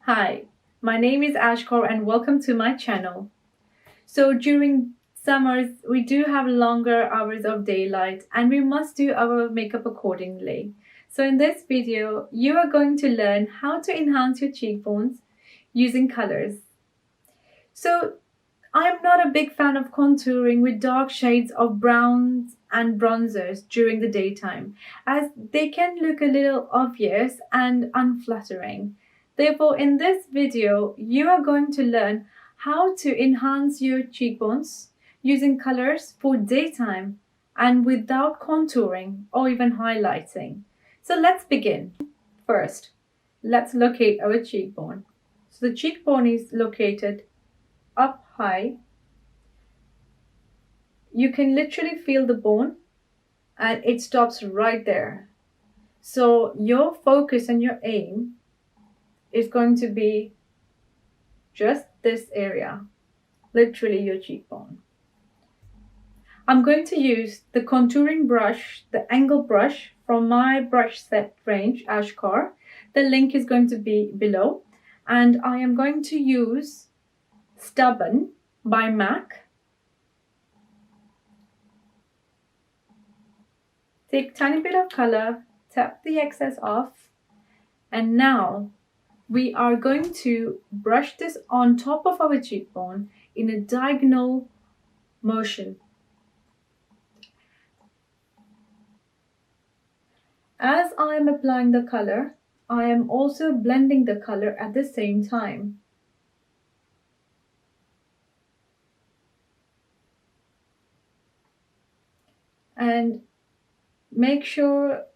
Hi, my name is Ashkar and welcome to my channel. So during summers, we do have longer hours of daylight and we must do our makeup accordingly. So in this video, you are going to learn how to enhance your cheekbones using colors. So I am not a big fan of contouring with dark shades of browns and bronzers during the daytime, as they can look a little obvious and unflattering. Therefore, in this video, you are going to learn how to enhance your cheekbones using colors for daytime and without contouring or even highlighting. So let's begin. First, let's locate our cheekbone. So the cheekbone is located up high. You can literally feel the bone and it stops right there. So your focus and your aim is going to be just this area, literally your cheekbone. I'm going to use the contouring brush, the angle brush from my brush set range, Ashkar. The link is going to be below. And I am going to use Stubborn by MAC. Take a tiny bit of color, tap the excess off, and now we are going to brush this on top of our cheekbone in a diagonal motion. As I am applying the color, I am also blending the color at the same time. And make sure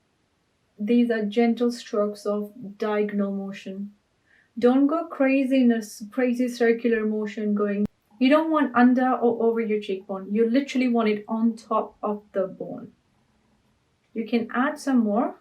these are gentle strokes of diagonal motion. Don't go crazy in a crazy circular motion going. You don't want under or over your cheekbone. You literally want it on top of the bone. You can add some more.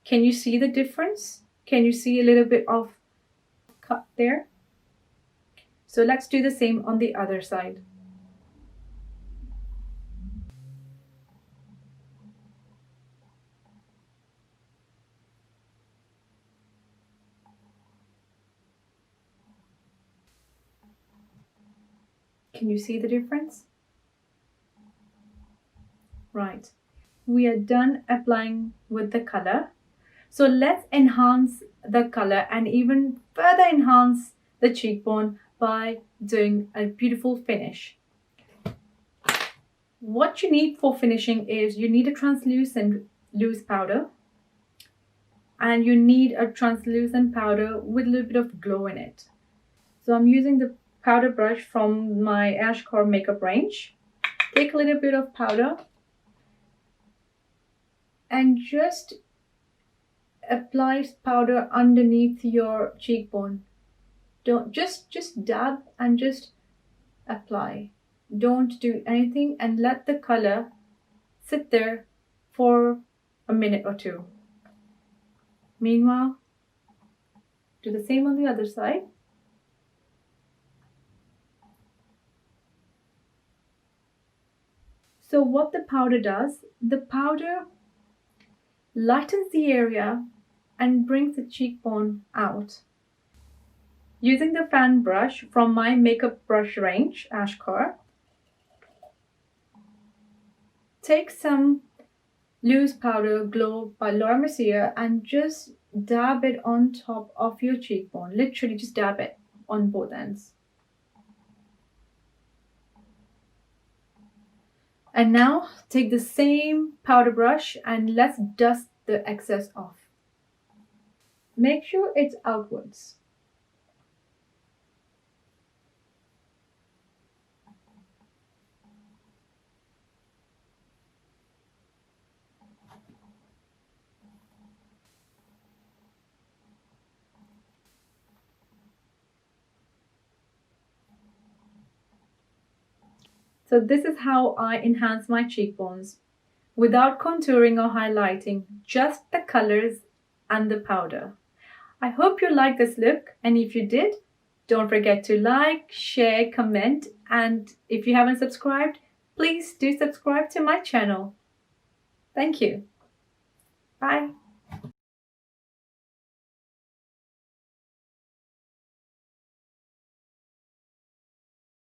Can you see the difference? Can you see a little bit of cut there? So let's do the same on the other side. Can you see the difference? Right. We are done applying with the color. So let's enhance the color and even further enhance the cheekbone by doing a beautiful finish. What you need for finishing is you need a translucent loose powder and you need a translucent powder with a little bit of glow in it. So I'm using the powder brush from my Ashkar makeup range. Take a little bit of powder and just apply powder underneath your cheekbone. Don't just dab and just apply. Don't do anything and let the color sit there for a minute or two. Meanwhile, do the same on the other side. So what the powder does, the powder lightens the area and brings the cheekbone out. Using the fan brush from my makeup brush range, Ashkar, take some loose powder glow by Lauder and just dab it on top of your cheekbone. Literally just dab it on both ends. And now take the same powder brush and let's dust the excess off. Make sure it's outwards. So this is how I enhance my cheekbones without contouring or highlighting, just the colors and the powder. I hope you like this look, and if you did, Don't forget to like, share, comment, and if you haven't subscribed, please do subscribe to my channel. Thank you. Bye.